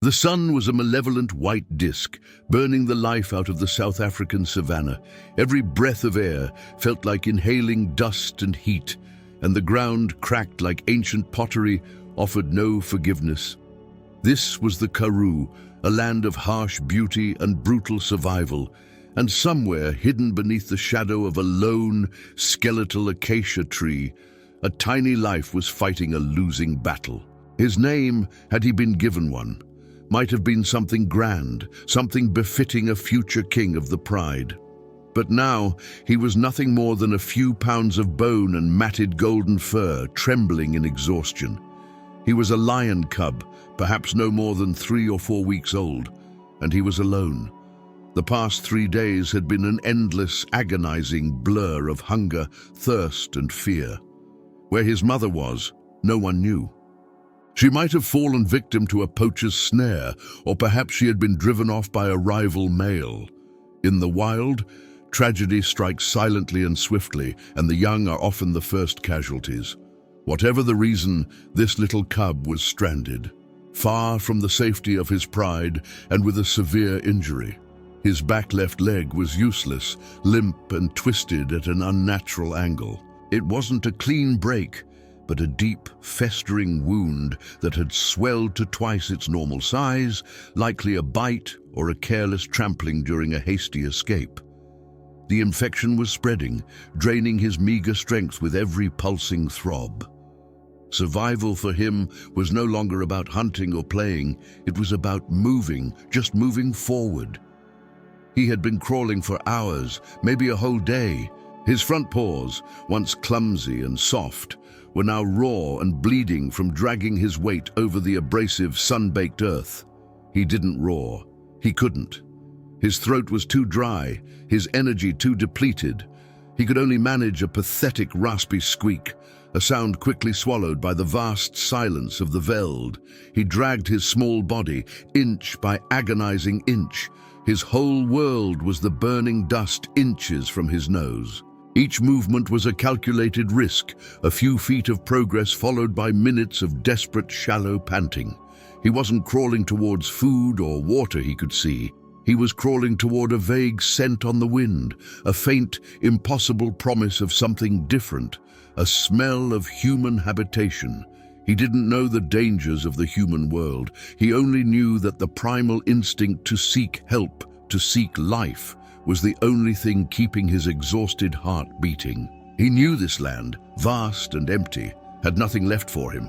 The sun was a malevolent white disk, burning the life out of the South African savanna. Every breath of air felt like inhaling dust and heat, and the ground, cracked like ancient pottery, offered no forgiveness. This was the Karoo, a land of harsh beauty and brutal survival, and somewhere hidden beneath the shadow of a lone, skeletal acacia tree, a tiny life was fighting a losing battle. His name, had he been given one, might have been something grand, something befitting a future king of the pride. But now he was nothing more than a few pounds of bone and matted golden fur, trembling in exhaustion. He was a lion cub, perhaps no more than 3 or 4 weeks old, and he was alone. The past 3 days had been an endless, agonizing blur of hunger, thirst, and fear. Where his mother was, no one knew. She might have fallen victim to a poacher's snare, or perhaps she had been driven off by a rival male. In the wild, tragedy strikes silently and swiftly, and the young are often the first casualties. Whatever the reason, this little cub was stranded, far from the safety of his pride and with a severe injury. His back left leg was useless, limp and twisted at an unnatural angle. It wasn't a clean break, but a deep, festering wound that had swelled to twice its normal size, likely a bite or a careless trampling during a hasty escape. The infection was spreading, draining his meager strength with every pulsing throb. Survival for him was no longer about hunting or playing, it was about moving, just moving forward. He had been crawling for hours, maybe a whole day. His front paws, once clumsy and soft, were now raw and bleeding from dragging his weight over the abrasive, sun-baked earth. He didn't roar. He couldn't. His throat was too dry, his energy too depleted. He could only manage a pathetic, raspy squeak, a sound quickly swallowed by the vast silence of the veld. He dragged his small body, inch by agonizing inch. His whole world was the burning dust inches from his nose. Each movement was a calculated risk, a few feet of progress followed by minutes of desperate, shallow panting. He wasn't crawling towards food or water he could see. He was crawling toward a vague scent on the wind, a faint, impossible promise of something different, a smell of human habitation. He didn't know the dangers of the human world. He only knew that the primal instinct to seek help, to seek life, was the only thing keeping his exhausted heart beating. He knew this land, vast and empty, had nothing left for him.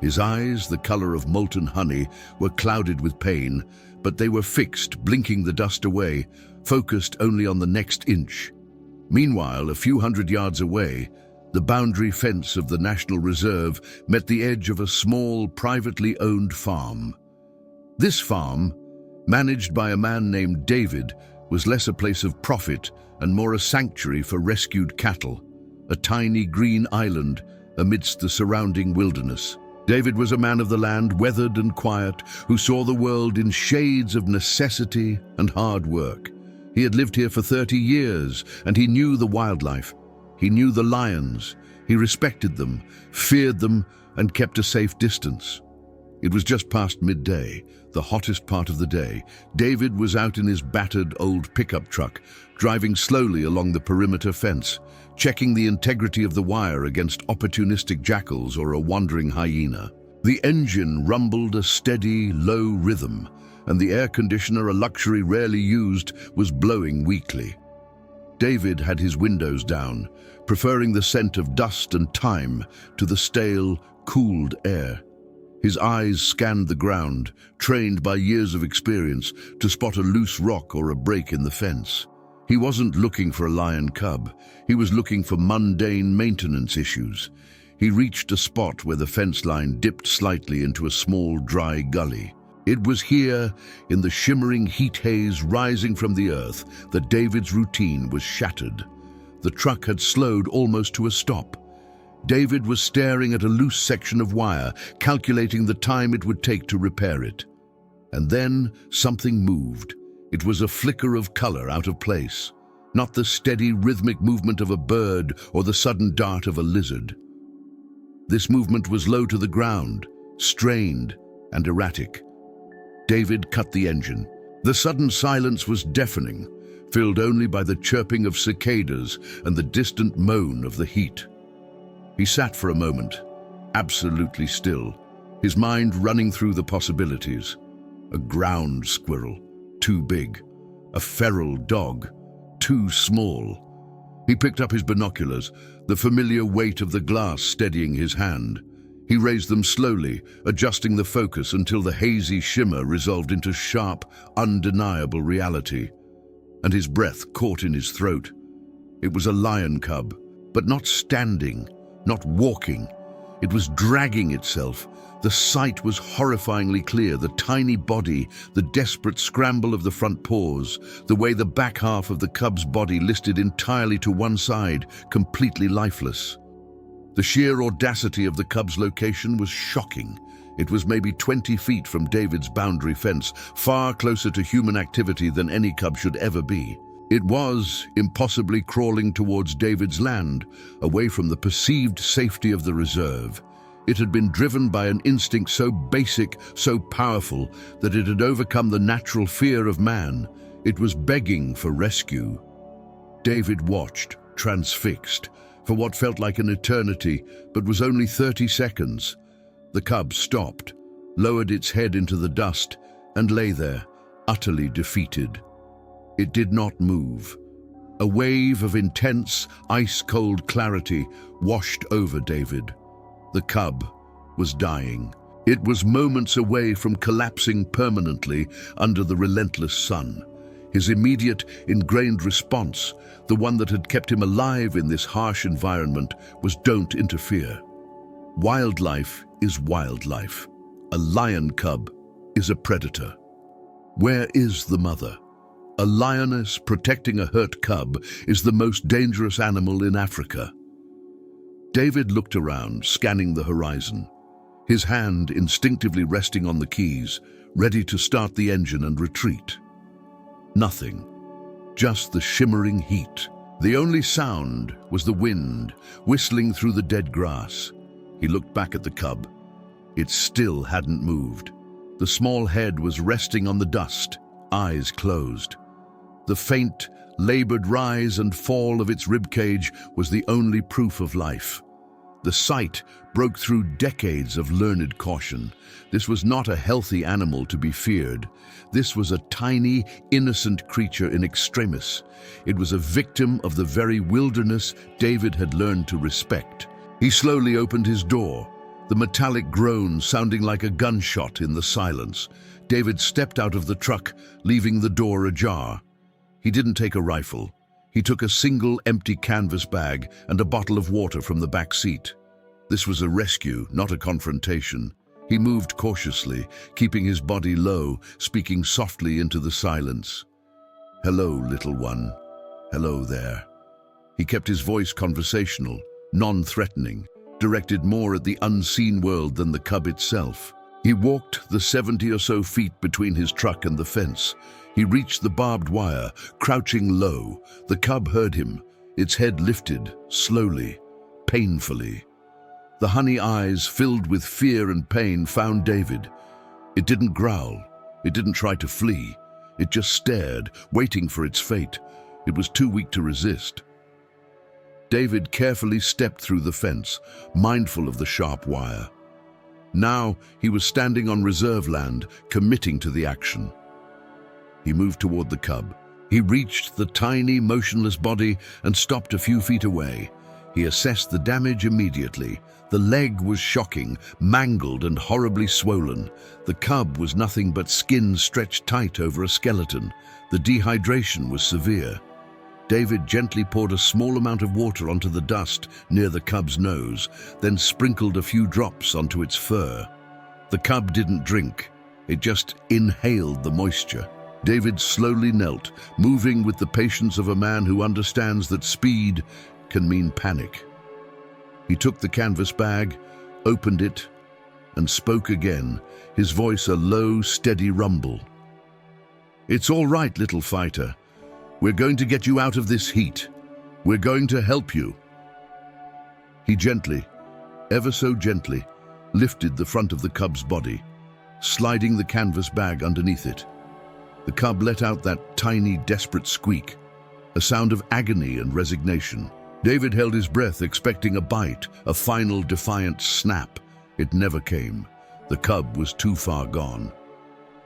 His eyes, the color of molten honey, were clouded with pain, but they were fixed, blinking the dust away, focused only on the next inch. Meanwhile, a few hundred yards away, the boundary fence of the National Reserve met the edge of a small, privately owned farm. This farm, managed by a man named David, was less a place of profit and more a sanctuary for rescued cattle, a tiny green island amidst the surrounding wilderness. David was a man of the land, weathered and quiet, who saw the world in shades of necessity and hard work. He had lived here for 30 years, and he knew the wildlife. He knew the lions. He respected them, feared them, and kept a safe distance. It was just past midday, the hottest part of the day. David was out in his battered old pickup truck, driving slowly along the perimeter fence, checking the integrity of the wire against opportunistic jackals or a wandering hyena. The engine rumbled a steady, low rhythm, and the air conditioner, a luxury rarely used, was blowing weakly. David had his windows down, preferring the scent of dust and thyme to the stale, cooled air. His eyes scanned the ground, trained by years of experience to spot a loose rock or a break in the fence. He wasn't looking for a lion cub. He was looking for mundane maintenance issues. He reached a spot where the fence line dipped slightly into a small, dry gully. It was here, in the shimmering heat haze rising from the earth, that David's routine was shattered. The truck had slowed almost to a stop. David was staring at a loose section of wire, calculating the time it would take to repair it. And then something moved. It was a flicker of color out of place, not the steady rhythmic movement of a bird or the sudden dart of a lizard. This movement was low to the ground, strained and erratic. David cut the engine. The sudden silence was deafening, filled only by the chirping of cicadas and the distant moan of the heat. He sat for a moment, absolutely still, his mind running through the possibilities. A ground squirrel, too big. A feral dog, too small. He picked up his binoculars, the familiar weight of the glass steadying his hand. He raised them slowly, adjusting the focus until the hazy shimmer resolved into sharp, undeniable reality. And his breath caught in his throat. It was a lion cub, but not standing, not walking. It was dragging itself. The sight was horrifyingly clear, the tiny body, the desperate scramble of the front paws, the way the back half of the cub's body listed entirely to one side, completely lifeless. The sheer audacity of the cub's location was shocking. It was maybe 20 feet from David's boundary fence, far closer to human activity than any cub should ever be. It was impossibly crawling towards David's land, away from the perceived safety of the reserve. It had been driven by an instinct so basic, so powerful, that it had overcome the natural fear of man. It was begging for rescue. David watched, transfixed, for what felt like an eternity, but was only 30 seconds. The cub stopped, lowered its head into the dust, and lay there, utterly defeated. It did not move. A wave of intense, ice-cold clarity washed over David. The cub was dying. It was moments away from collapsing permanently under the relentless sun. His immediate, ingrained response, the one that had kept him alive in this harsh environment, was don't interfere. Wildlife is wildlife. A lion cub is a predator. Where is the mother? A lioness protecting a hurt cub is the most dangerous animal in Africa. David looked around, scanning the horizon, his hand instinctively resting on the keys, ready to start the engine and retreat. Nothing. Just the shimmering heat. The only sound was the wind whistling through the dead grass. He looked back at the cub. It still hadn't moved. The small head was resting on the dust, eyes closed. The faint, labored rise and fall of its ribcage was the only proof of life. The sight broke through decades of learned caution. This was not a healthy animal to be feared. This was a tiny, innocent creature in extremis. It was a victim of the very wilderness David had learned to respect. He slowly opened his door, the metallic groan sounding like a gunshot in the silence. David stepped out of the truck, leaving the door ajar. He didn't take a rifle. He took a single empty canvas bag and a bottle of water from the back seat. This was a rescue, not a confrontation. He moved cautiously, keeping his body low, speaking softly into the silence. "Hello, little one. Hello there." He kept his voice conversational, non-threatening, directed more at the unseen world than the cub itself. He walked the 70 or so feet between his truck and the fence. He reached the barbed wire, crouching low. The cub heard him, its head lifted, slowly, painfully. The honey eyes, filled with fear and pain, found David. It didn't growl. It didn't try to flee. It just stared, waiting for its fate. It was too weak to resist. David carefully stepped through the fence, mindful of the sharp wire. Now he was standing on reserve land, committing to the action. He moved toward the cub. He reached the tiny, motionless body and stopped a few feet away. He assessed the damage immediately. The leg was shocking, mangled and horribly swollen. The cub was nothing but skin stretched tight over a skeleton. The dehydration was severe. David gently poured a small amount of water onto the dust near the cub's nose, then sprinkled a few drops onto its fur. The cub didn't drink. It just inhaled the moisture. David slowly knelt, moving with the patience of a man who understands that speed can mean panic. He took the canvas bag, opened it, and spoke again, his voice a low, steady rumble. "It's all right, little fighter. We're going to get you out of this heat. We're going to help you." He gently, ever so gently, lifted the front of the cub's body. sliding the canvas bag underneath it. The cub let out that tiny, desperate squeak, a sound of agony and resignation. David held his breath, expecting a bite, a final defiant snap. It never came. The cub was too far gone.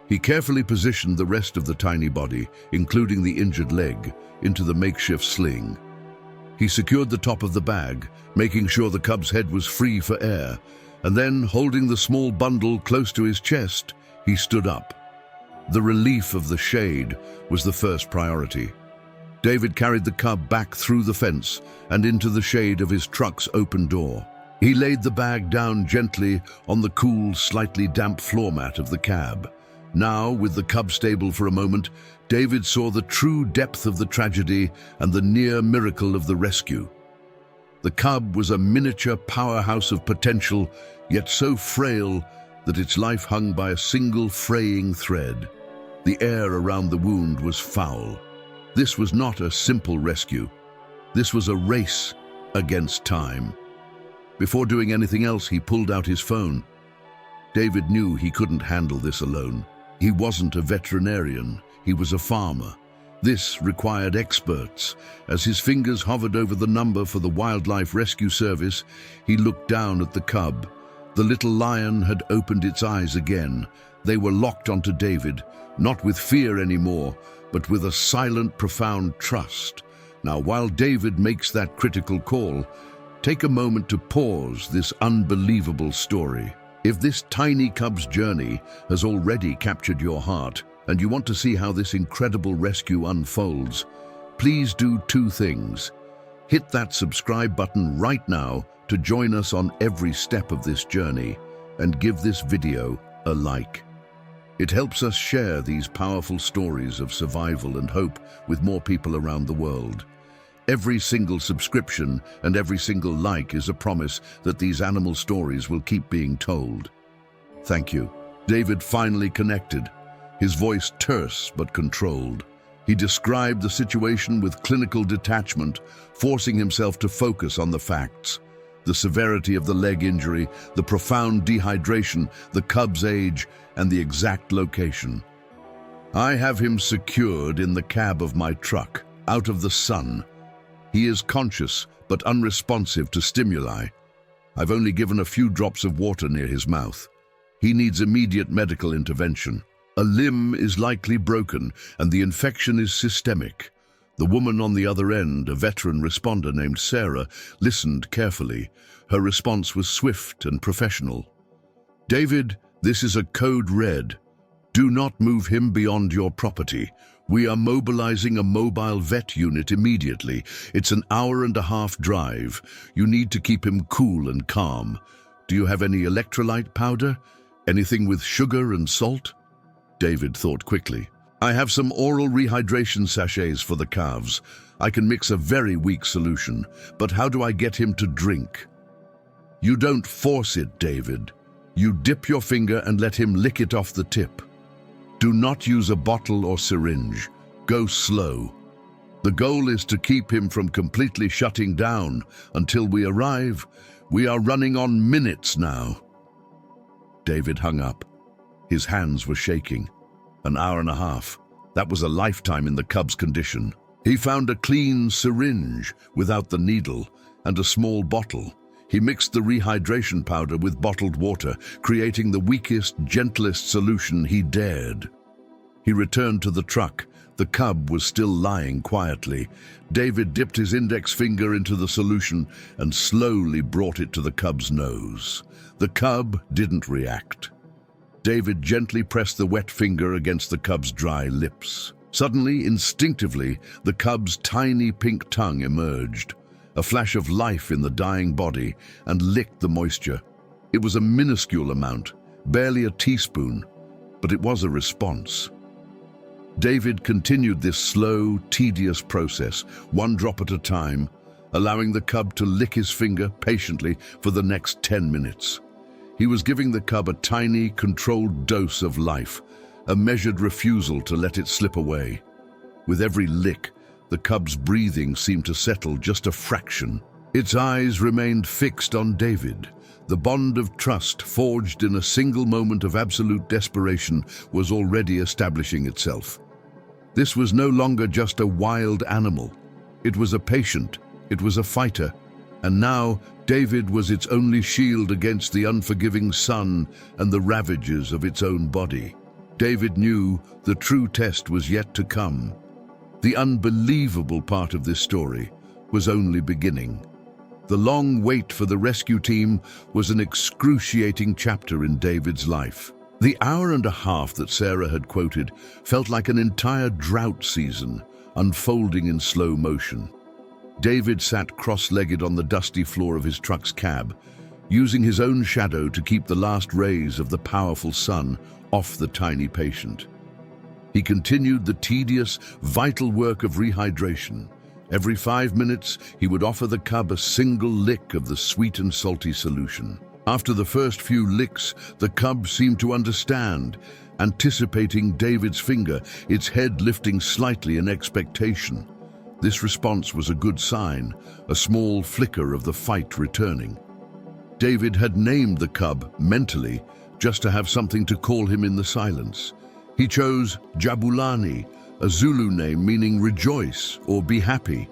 He carefully positioned the rest of the tiny body, including the injured leg, into the makeshift sling. He secured the top of the bag, making sure the cub's head was free for air, and then, holding the small bundle close to his chest, he stood up. The relief of the shade was the first priority. David carried the cub back through the fence and into the shade of his truck's open door. He laid the bag down gently on the cool, slightly damp floor mat of the cab. Now, with the cub stable for a moment, David saw the true depth of the tragedy and the near miracle of the rescue. The cub was a miniature powerhouse of potential, yet so frail that its life hung by a single fraying thread. The air around the wound was foul. This was not a simple rescue. This was a race against time. Before doing anything else, he pulled out his phone. David knew he couldn't handle this alone. He wasn't a veterinarian, he was a farmer. This required experts. As his fingers hovered over the number for the Wildlife Rescue Service, he looked down at the cub. The little lion had opened its eyes again. They were locked onto David, not with fear anymore, but with a silent, profound trust. Now, while David makes that critical call, take a moment to pause this unbelievable story. If this tiny cub's journey has already captured your heart, and you want to see how this incredible rescue unfolds, please do two things. Hit that subscribe button right now to join us on every step of this journey, and give this video a like. It helps us share these powerful stories of survival and hope with more people around the world. Every single subscription and every single like is a promise that these animal stories will keep being told. Thank you. David finally connected, his voice terse but controlled. He described the situation with clinical detachment, forcing himself to focus on the facts. The severity of the leg injury, the profound dehydration, the cub's age, and the exact location. I have him secured in the cab of my truck, out of the sun. He is conscious, but unresponsive to stimuli. I've only given a few drops of water near his mouth. He needs immediate medical intervention. A limb is likely broken, and the infection is systemic. The woman on the other end, a veteran responder named Sarah, listened carefully. Her response was swift and professional. David, this is a code red. Do not move him beyond your property. We are mobilizing a mobile vet unit immediately. It's an hour-and-a-half drive. You need to keep him cool and calm. Do you have any electrolyte powder? Anything with sugar and salt? David thought quickly. I have some oral rehydration sachets for the calves. I can mix a very weak solution, but how do I get him to drink? You don't force it, David. You dip your finger and let him lick it off the tip. Do not use a bottle or syringe. Go slow. The goal is to keep him from completely shutting down until we arrive. We are running on minutes now. David hung up. His hands were shaking. An hour and a half. That was a lifetime in the cub's condition. He found a clean syringe without the needle and a small bottle. He mixed the rehydration powder with bottled water, creating the weakest, gentlest solution he dared. He returned to the truck. The cub was still lying quietly. David dipped his index finger into the solution and slowly brought it to the cub's nose. The cub didn't react. David gently pressed the wet finger against the cub's dry lips. Suddenly, instinctively, the cub's tiny pink tongue emerged, a flash of life in the dying body, and licked the moisture. It was a minuscule amount, barely a teaspoon, but it was a response. David continued this slow, tedious process, one drop at a time, allowing the cub to lick his finger patiently for the next 10 minutes. He was giving the cub a tiny, controlled dose of life, a measured refusal to let it slip away. With every lick, the cub's breathing seemed to settle just a fraction. Its eyes remained fixed on David, The bond of trust forged in a single moment of absolute desperation was already establishing itself. This was no longer just a wild animal. It was a patient, it was a fighter, and now David was its only shield against the unforgiving sun and the ravages of its own body. David knew the true test was yet to come. The unbelievable part of this story was only beginning. The long wait for the rescue team was an excruciating chapter in David's life. The hour and a half that Sarah had quoted felt like an entire drought season, unfolding in slow motion. David sat cross-legged on the dusty floor of his truck's cab, using his own shadow to keep the last rays of the powerful sun off the tiny patient. He continued the tedious, vital work of rehydration. Every 5 minutes, he would offer the cub a single lick of the sweet and salty solution. After the first few licks, the cub seemed to understand, anticipating David's finger, its head lifting slightly in expectation. This response was a good sign, a small flicker of the fight returning. David had named the cub mentally, just to have something to call him in the silence. He chose Jabulani, a Zulu name meaning rejoice or be happy.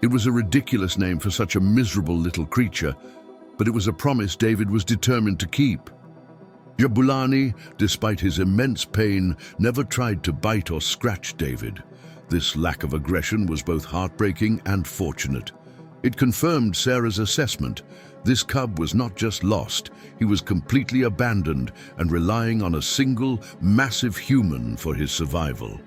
It was a ridiculous name for such a miserable little creature, but it was a promise David was determined to keep. Jabulani, despite his immense pain, never tried to bite or scratch David. This lack of aggression was both heartbreaking and fortunate. It confirmed Sarah's assessment. This cub was not just lost, he was completely abandoned and relying on a single, massive human for his survival.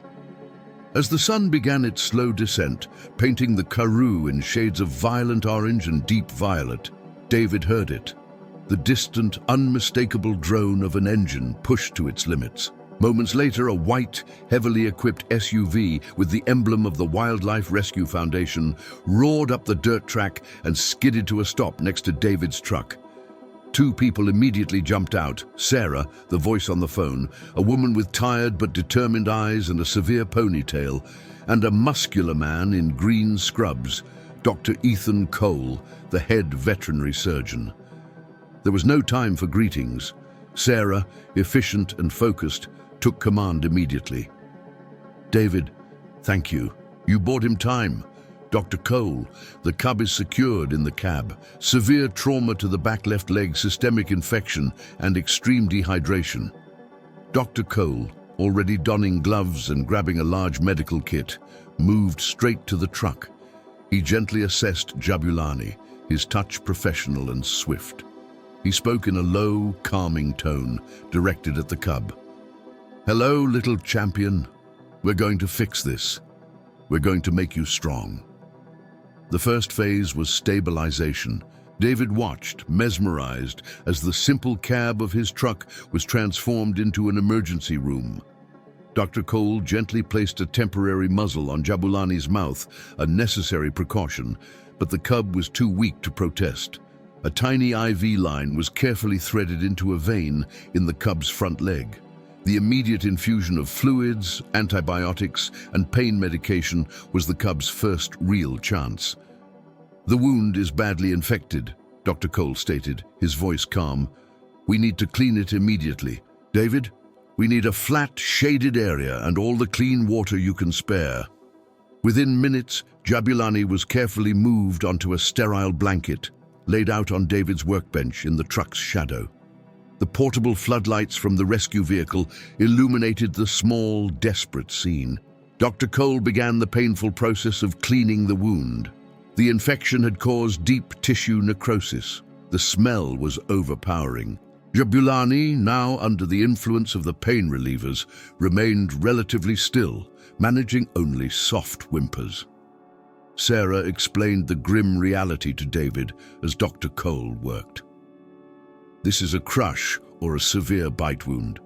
As the sun began its slow descent, painting the Karoo in shades of violent orange and deep violet, David heard it. The distant, unmistakable drone of an engine pushed to its limits. Moments later, a white, heavily equipped SUV with the emblem of the Wildlife Rescue Foundation roared up the dirt track and skidded to a stop next to David's truck. 2 people immediately jumped out. Sarah, the voice on the phone, a woman with tired but determined eyes and a severe ponytail, and a muscular man in green scrubs, Dr. Ethan Cole, the head veterinary surgeon. There was no time for greetings. Sarah, efficient and focused, took command immediately. "David, thank you. You bought him time. Dr. Cole, the cub is secured in the cab. Severe trauma to the back left leg, systemic infection, and extreme dehydration." Dr. Cole, already donning gloves and grabbing a large medical kit, moved straight to the truck. He gently assessed Jabulani, his touch professional and swift. He spoke in a low, calming tone, directed at the cub. "Hello, little champion. We're going to fix this. We're going to make you strong." The first phase was stabilization. David watched, mesmerized, as the simple cab of his truck was transformed into an emergency room. Dr. Cole gently placed a temporary muzzle on Jabulani's mouth, a necessary precaution, but the cub was too weak to protest. A tiny IV line was carefully threaded into a vein in the cub's front leg. The immediate infusion of fluids, antibiotics, and pain medication was the cub's first real chance. "The wound is badly infected," Dr. Cole stated, his voice calm. "We need to clean it immediately. David, we need a flat, shaded area and all the clean water you can spare." Within minutes, Jabulani was carefully moved onto a sterile blanket, laid out on David's workbench in the truck's shadow. The portable floodlights from the rescue vehicle illuminated the small, desperate scene. Dr. Cole began the painful process of cleaning the wound. The infection had caused deep tissue necrosis. The smell was overpowering. Jabulani, now under the influence of the pain relievers, remained relatively still, managing only soft whimpers. Sarah explained the grim reality to David as Dr. Cole worked. "This is a crush or a severe bite wound.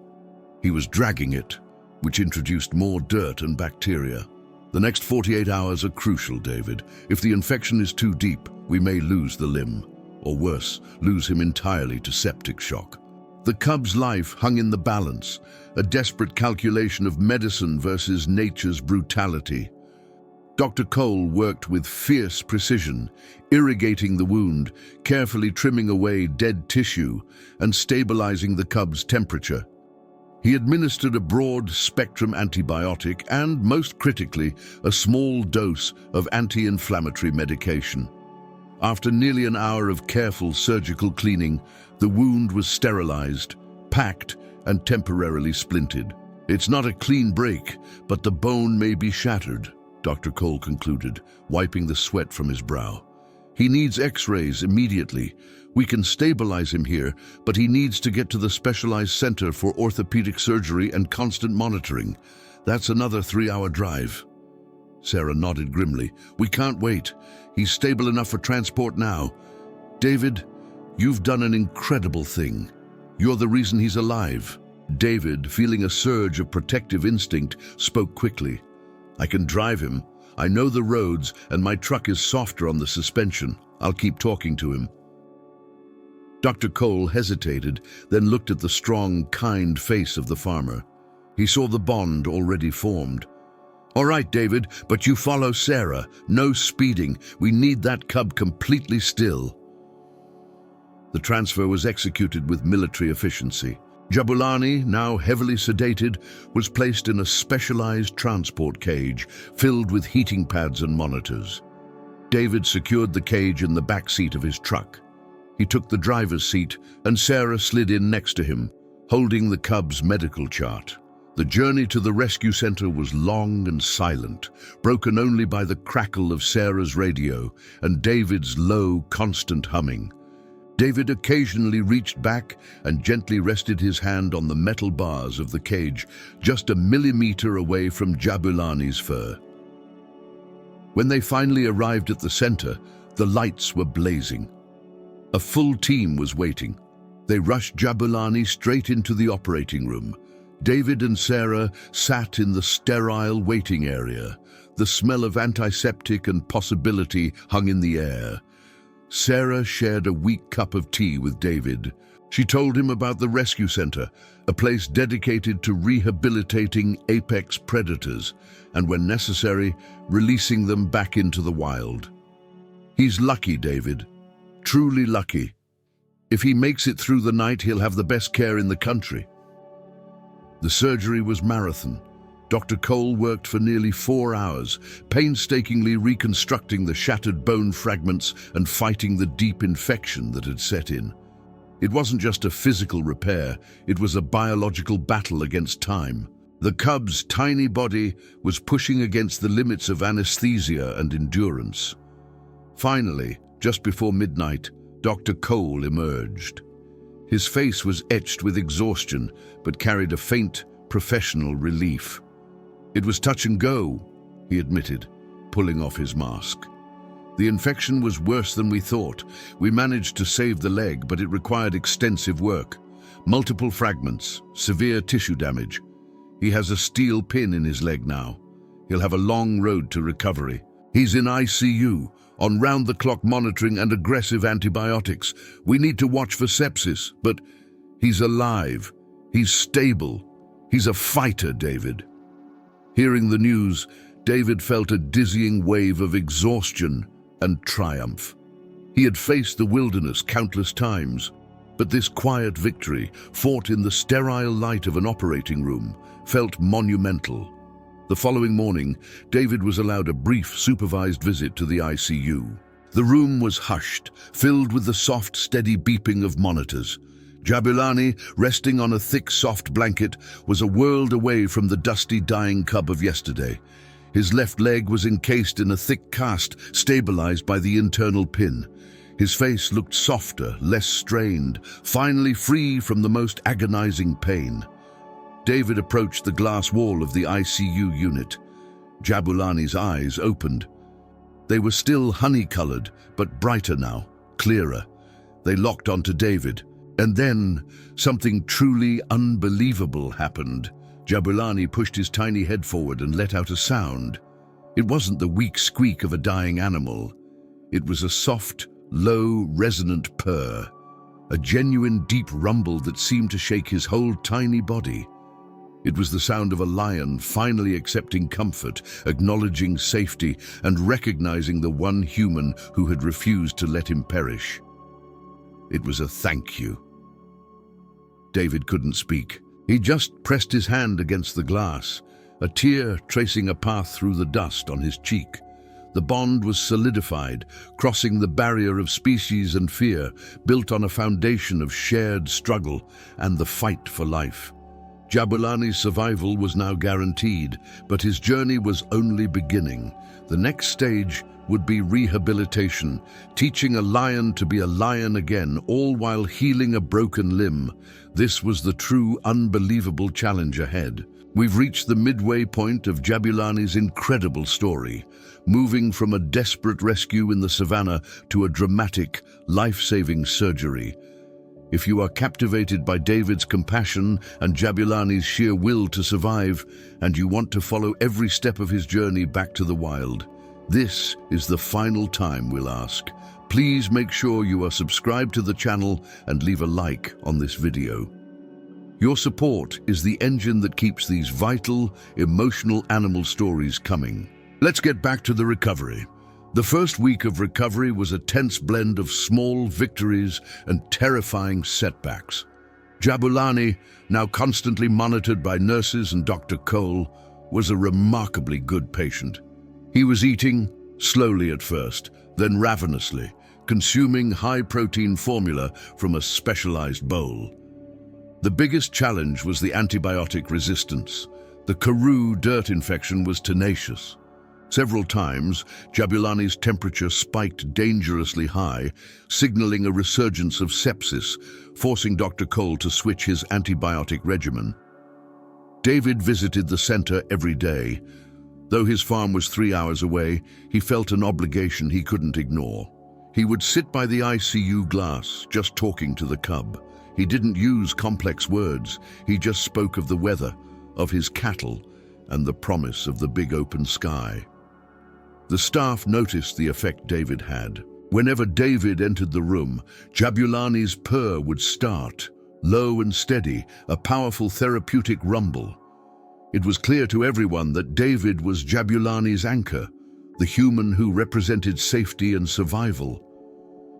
He was dragging it, which introduced more dirt and bacteria. The next 48 hours are crucial, David. If the infection is too deep, we may lose the limb, or worse, lose him entirely to septic shock." The cub's life hung in the balance, a desperate calculation of medicine versus nature's brutality. Dr. Cole worked with fierce precision, irrigating the wound, carefully trimming away dead tissue, and stabilizing the cub's temperature. He administered a broad-spectrum antibiotic and, most critically, a small dose of anti-inflammatory medication. After nearly an hour of careful surgical cleaning, the wound was sterilized, packed, and temporarily splinted. "It's not a clean break, but the bone may be shattered," Dr. Cole concluded, wiping the sweat from his brow. "He needs X-rays immediately. We can stabilize him here, but he needs to get to the specialized center for orthopedic surgery and constant monitoring. That's another 3-hour drive." Sarah nodded grimly. "We can't wait. He's stable enough for transport now. David, you've done an incredible thing. You're the reason he's alive." David, feeling a surge of protective instinct, spoke quickly. "I can drive him. I know the roads, and my truck is softer on the suspension. I'll keep talking to him." Dr. Cole hesitated, then looked at the strong, kind face of the farmer. He saw the bond already formed. "All right, David, but you follow Sarah. No speeding. We need that cub completely still." The transfer was executed with military efficiency. Jabulani, now heavily sedated, was placed in a specialized transport cage filled with heating pads and monitors. David secured the cage in the back seat of his truck. He took the driver's seat, and Sarah slid in next to him, holding the cub's medical chart. The journey to the rescue center was long and silent, broken only by the crackle of Sarah's radio and David's low, constant humming. David occasionally reached back and gently rested his hand on the metal bars of the cage, just a millimeter away from Jabulani's fur. When they finally arrived at the center, the lights were blazing. A full team was waiting. They rushed Jabulani straight into the operating room. David and Sarah sat in the sterile waiting area. The smell of antiseptic and possibility hung in the air. Sarah shared a weak cup of tea with David. She told him about the rescue center, a place dedicated to rehabilitating apex predators and, when necessary, releasing them back into the wild. "He's lucky, David. Truly lucky. If he makes it through the night, he'll have the best care in the country." The surgery was marathon. Dr. Cole worked for nearly 4 hours, painstakingly reconstructing the shattered bone fragments and fighting the deep infection that had set in. It wasn't just a physical repair, it was a biological battle against time. The cub's tiny body was pushing against the limits of anesthesia and endurance. Finally, just before midnight, Dr. Cole emerged. His face was etched with exhaustion, but carried a faint, professional relief. "It was touch and go," he admitted, pulling off his mask. "The infection was worse than we thought. We managed to save the leg, but it required extensive work. Multiple fragments, severe tissue damage. He has a steel pin in his leg now. He'll have a long road to recovery. He's in ICU, on round-the-clock monitoring and aggressive antibiotics. We need to watch for sepsis, but he's alive. He's stable. He's a fighter, David." Hearing the news, David felt a dizzying wave of exhaustion and triumph. He had faced the wilderness countless times, but this quiet victory, fought in the sterile light of an operating room, felt monumental. The following morning, David was allowed a brief, supervised visit to the ICU. The room was hushed, filled with the soft, steady beeping of monitors. Jabulani, resting on a thick, soft blanket, was a world away from the dusty, dying cub of yesterday. His left leg was encased in a thick cast, stabilized by the internal pin. His face looked softer, less strained, finally free from the most agonizing pain. David approached the glass wall of the ICU unit. Jabulani's eyes opened. They were still honey-colored, but brighter now, clearer. They locked onto David. And then, something truly unbelievable happened. Jabulani pushed his tiny head forward and let out a sound. It wasn't the weak squeak of a dying animal. It was a soft, low, resonant purr, a genuine deep rumble that seemed to shake his whole tiny body. It was the sound of a lion finally accepting comfort, acknowledging safety, and recognizing the one human who had refused to let him perish. It was a thank you. David couldn't speak. He just pressed his hand against the glass, a tear tracing a path through the dust on his cheek. The bond was solidified, crossing the barrier of species and fear, built on a foundation of shared struggle and the fight for life. Jabulani's survival was now guaranteed, but his journey was only beginning. The next stage would be rehabilitation, teaching a lion to be a lion again, all while healing a broken limb. This was the true, unbelievable challenge ahead. We've reached the midway point of Jabulani's incredible story, moving from a desperate rescue in the savannah to a dramatic, life-saving surgery. If you are captivated by David's compassion and Jabulani's sheer will to survive, and you want to follow every step of his journey back to the wild, this is the final time we'll ask. Please make sure you are subscribed to the channel and leave a like on this video. Your support is the engine that keeps these vital, emotional animal stories coming. Let's get back to the recovery. The first week of recovery was a tense blend of small victories and terrifying setbacks. Jabulani, now constantly monitored by nurses and Dr. Cole, was a remarkably good patient. He was eating, slowly at first, then ravenously, consuming high-protein formula from a specialized bowl. The biggest challenge was the antibiotic resistance. The Karoo dirt infection was tenacious. Several times, Jabulani's temperature spiked dangerously high, signaling a resurgence of sepsis, forcing Dr. Cole to switch his antibiotic regimen. David visited the center every day. Though his farm was 3 hours away, he felt an obligation he couldn't ignore. He would sit by the ICU glass, just talking to the cub. He didn't use complex words. He just spoke of the weather, of his cattle, and the promise of the big open sky. The staff noticed the effect David had. Whenever David entered the room, Jabulani's purr would start, low and steady, a powerful therapeutic rumble. It was clear to everyone that David was Jabulani's anchor, the human who represented safety and survival.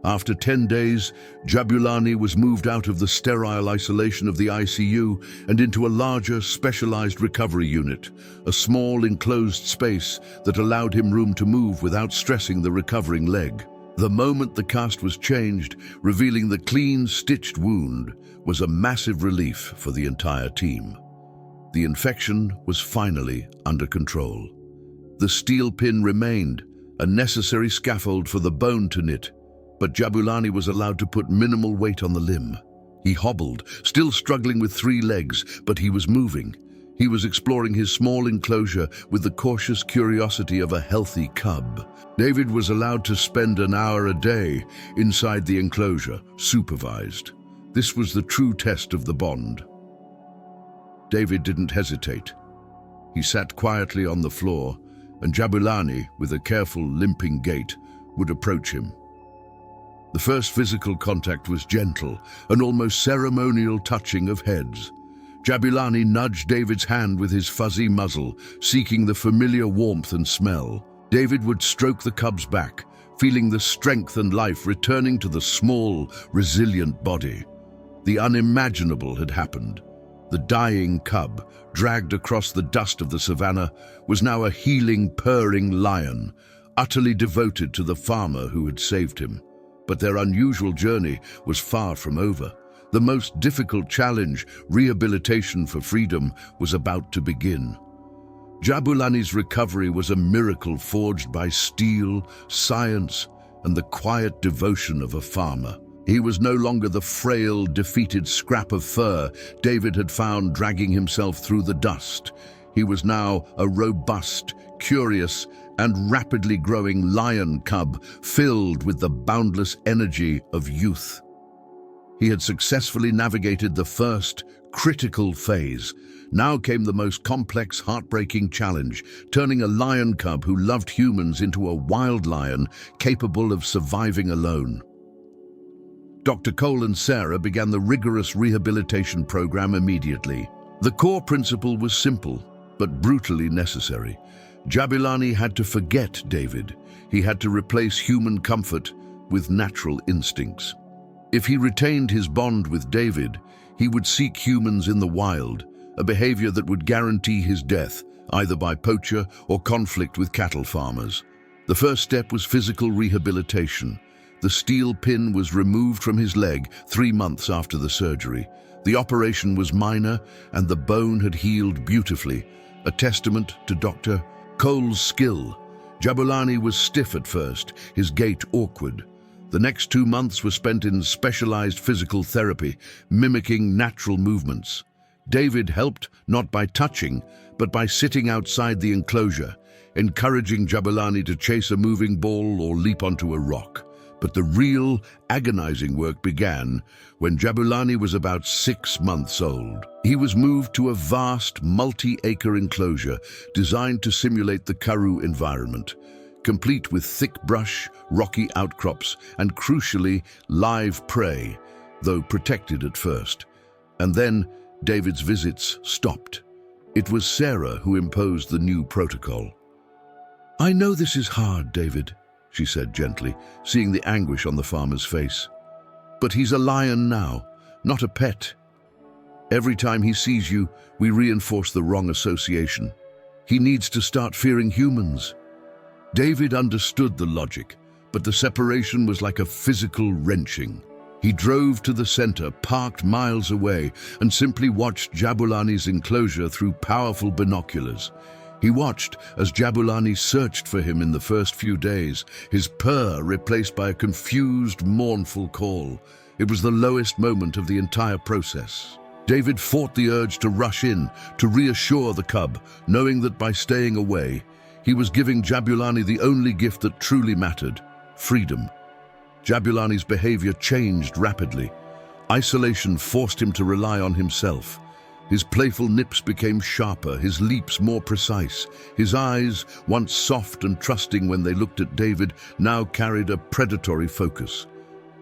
After 10 days, Jabulani was moved out of the sterile isolation of the ICU and into a larger, specialized recovery unit, a small, enclosed space that allowed him room to move without stressing the recovering leg. The moment the cast was changed, revealing the clean, stitched wound, was a massive relief for the entire team. The infection was finally under control. The steel pin remained, a necessary scaffold for the bone to knit, but Jabulani was allowed to put minimal weight on the limb. He hobbled, still struggling with 3 legs, but he was moving. He was exploring his small enclosure with the cautious curiosity of a healthy cub. David was allowed to spend an hour a day inside the enclosure, supervised. This was the true test of the bond. David didn't hesitate. He sat quietly on the floor, and Jabulani, with a careful, limping gait, would approach him. The first physical contact was gentle, an almost ceremonial touching of heads. Jabulani nudged David's hand with his fuzzy muzzle, seeking the familiar warmth and smell. David would stroke the cub's back, feeling the strength and life returning to the small, resilient body. The unimaginable had happened. The dying cub, dragged across the dust of the savannah, was now a healing, purring lion, utterly devoted to the farmer who had saved him. But their unusual journey was far from over. The most difficult challenge, rehabilitation for freedom, was about to begin. Jabulani's recovery was a miracle forged by steel, science, and the quiet devotion of a farmer. He was no longer the frail, defeated scrap of fur David had found dragging himself through the dust. He was now a robust, curious, and rapidly growing lion cub filled with the boundless energy of youth. He had successfully navigated the first, critical phase. Now came the most complex, heartbreaking challenge, turning a lion cub who loved humans into a wild lion capable of surviving alone. Dr. Cole and Sarah began the rigorous rehabilitation program immediately. The core principle was simple, but brutally necessary. Jabulani had to forget David. He had to replace human comfort with natural instincts. If he retained his bond with David, he would seek humans in the wild, a behavior that would guarantee his death, either by poacher or conflict with cattle farmers. The first step was physical rehabilitation. The steel pin was removed from his leg 3 months after the surgery. The operation was minor, and the bone had healed beautifully, a testament to Dr. Cole's skill. Jabulani was stiff at first, his gait awkward. The next 2 months were spent in specialized physical therapy, mimicking natural movements. David helped not by touching, but by sitting outside the enclosure, encouraging Jabulani to chase a moving ball or leap onto a rock. But the real, agonizing work began when Jabulani was about 6 months old. He was moved to a vast, multi-acre enclosure designed to simulate the Karoo environment, complete with thick brush, rocky outcrops, and crucially, live prey, though protected at first. And then, David's visits stopped. It was Sarah who imposed the new protocol. "I know this is hard, David," she said gently, seeing the anguish on the farmer's face. "But he's a lion now, not a pet. Every time he sees you, we reinforce the wrong association. He needs to start fearing humans." David understood the logic, but the separation was like a physical wrenching. He drove to the center, parked miles away, and simply watched Jabulani's enclosure through powerful binoculars. He watched as Jabulani searched for him in the first few days, his purr replaced by a confused, mournful call. It was the lowest moment of the entire process. David fought the urge to rush in, to reassure the cub, knowing that by staying away, he was giving Jabulani the only gift that truly mattered: freedom. Jabulani's behavior changed rapidly. Isolation forced him to rely on himself. His playful nips became sharper, his leaps more precise. His eyes, once soft and trusting when they looked at David, now carried a predatory focus.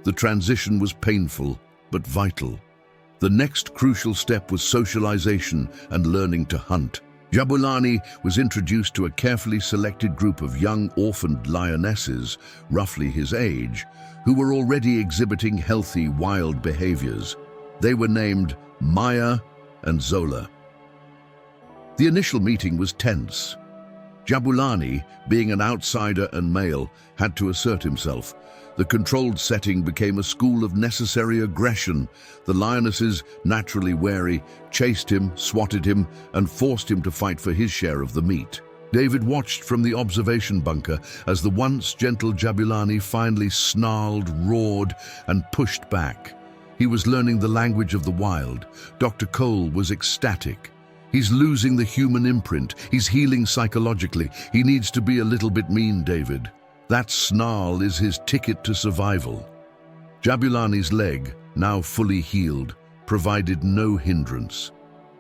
The transition was painful, but vital. The next crucial step was socialization and learning to hunt. Jabulani was introduced to a carefully selected group of young orphaned lionesses, roughly his age, who were already exhibiting healthy, wild behaviors. They were named Maya and Zola. The initial meeting was tense. Jabulani, being an outsider and male, had to assert himself. The controlled setting became a school of necessary aggression. The lionesses, naturally wary, chased him, swatted him, and forced him to fight for his share of the meat. David watched from the observation bunker as the once gentle Jabulani finally snarled, roared, and pushed back. He was learning the language of the wild. Dr. Cole was ecstatic. He's losing the human imprint. He's healing psychologically. He needs to be a little bit mean, David. That snarl is his ticket to survival. Jabulani's leg, now fully healed, provided no hindrance.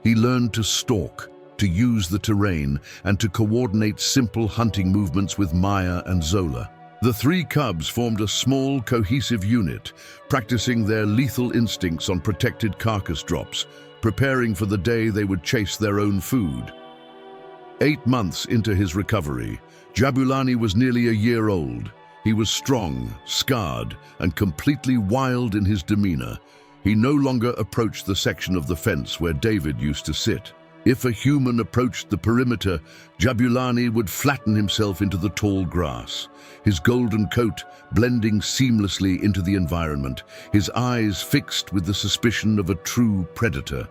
He learned to stalk, to use the terrain, and to coordinate simple hunting movements with Maya and Zola. The 3 cubs formed a small, cohesive unit, practicing their lethal instincts on protected carcass drops, preparing for the day they would chase their own food. 8 months into his recovery, Jabulani was nearly a year old. He was strong, scarred, and completely wild in his demeanor. He no longer approached the section of the fence where David used to sit. If a human approached the perimeter, Jabulani would flatten himself into the tall grass, his golden coat blending seamlessly into the environment, his eyes fixed with the suspicion of a true predator.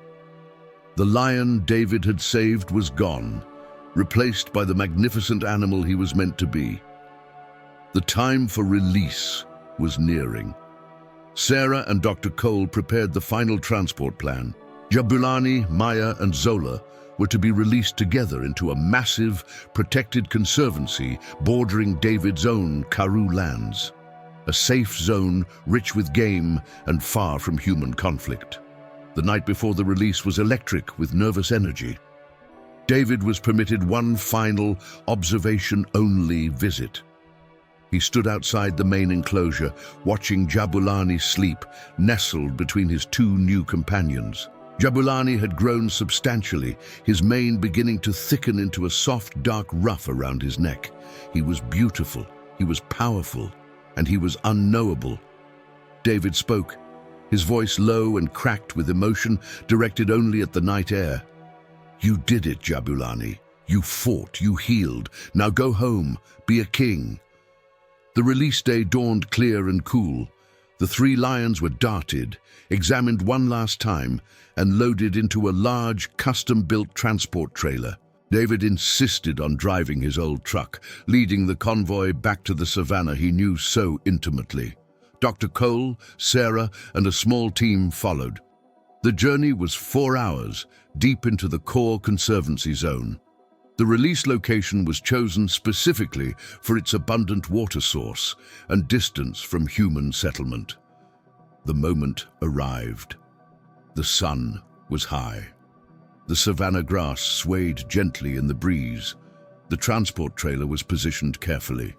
The lion David had saved was gone, replaced by the magnificent animal he was meant to be. The time for release was nearing. Sarah and Dr. Cole prepared the final transport plan. Jabulani, Maya, and Zola were to be released together into a massive, protected conservancy bordering David's own Karoo lands, a safe zone rich with game and far from human conflict. The night before the release was electric with nervous energy. David was permitted one final, observation-only visit. He stood outside the main enclosure, watching Jabulani sleep, nestled between his 2 new companions. Jabulani had grown substantially, his mane beginning to thicken into a soft, dark ruff around his neck. He was beautiful, he was powerful, and he was unknowable. David spoke, his voice low and cracked with emotion, directed only at the night air. "You did it, Jabulani. You fought, you healed. Now go home, be a king." The release day dawned clear and cool. The 3 lions were darted, examined one last time, and loaded into a large, custom-built transport trailer. David insisted on driving his old truck, leading the convoy back to the savannah he knew so intimately. Dr. Cole, Sarah, and a small team followed. The journey was 4 hours, deep into the core conservancy zone. The release location was chosen specifically for its abundant water source and distance from human settlement. The moment arrived. The sun was high. The savanna grass swayed gently in the breeze. The transport trailer was positioned carefully.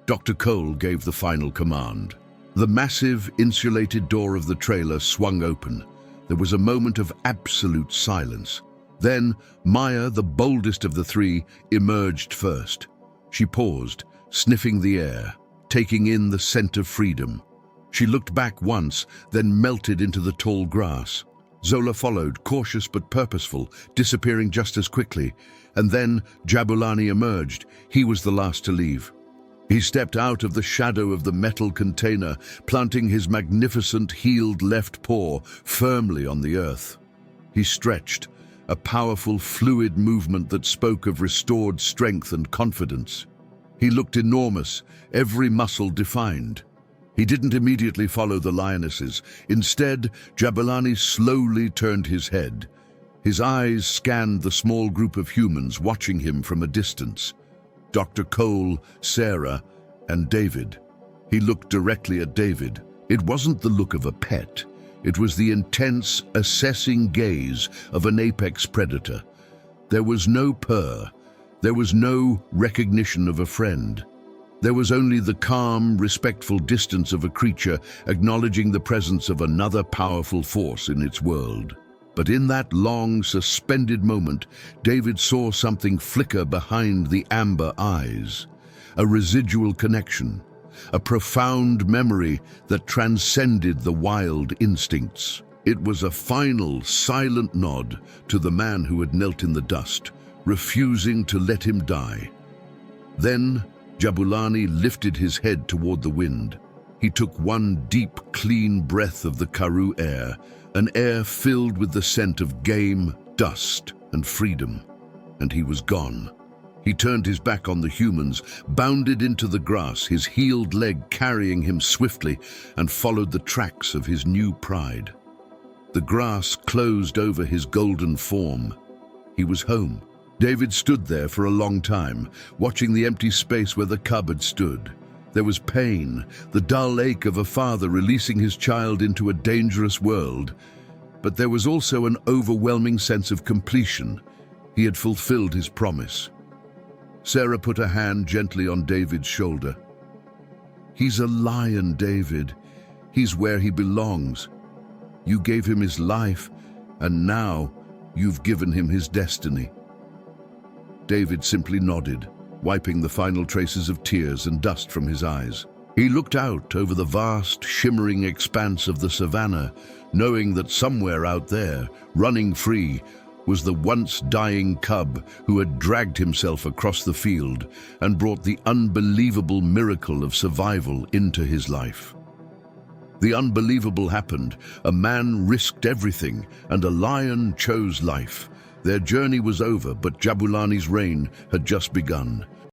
Dr. Cole gave the final command. The massive, insulated door of the trailer swung open. There was a moment of absolute silence. Then, Maya, the boldest of the 3, emerged first. She paused, sniffing the air, taking in the scent of freedom. She looked back once, then melted into the tall grass. Zola followed, cautious but purposeful, disappearing just as quickly. And then Jabulani emerged. He was the last to leave. He stepped out of the shadow of the metal container, planting his magnificent healed left paw firmly on the earth. He stretched, a powerful, fluid movement that spoke of restored strength and confidence. He looked enormous, every muscle defined. He didn't immediately follow the lionesses. Instead, Jabulani slowly turned his head. His eyes scanned the small group of humans watching him from a distance. Dr. Cole, Sarah, and David. He looked directly at David. It wasn't the look of a pet. It was the intense, assessing gaze of an apex predator. There was no purr. There was no recognition of a friend. There was only the calm, respectful distance of a creature acknowledging the presence of another powerful force in its world. But in that long, suspended moment, David saw something flicker behind the amber eyes. A residual connection, a profound memory that transcended the wild instincts. It was a final, silent nod to the man who had knelt in the dust, refusing to let him die. Then, Jabulani lifted his head toward the wind. He took one deep, clean breath of the Karoo air, an air filled with the scent of game, dust, and freedom. And he was gone. He turned his back on the humans, bounded into the grass, his healed leg carrying him swiftly, and followed the tracks of his new pride. The grass closed over his golden form. He was home. David stood there for a long time, watching the empty space where the cub had stood. There was pain, the dull ache of a father releasing his child into a dangerous world. But there was also an overwhelming sense of completion. He had fulfilled his promise. Sarah put a hand gently on David's shoulder. "He's a lion, David. He's where he belongs. You gave him his life, and now you've given him his destiny." David simply nodded, wiping the final traces of tears and dust from his eyes. He looked out over the vast, shimmering expanse of the savannah, knowing that somewhere out there, running free, was the once dying cub who had dragged himself across the field and brought the unbelievable miracle of survival into his life. The unbelievable happened. A man risked everything, and a lion chose life. Their journey was over, but Jabulani's reign had just begun.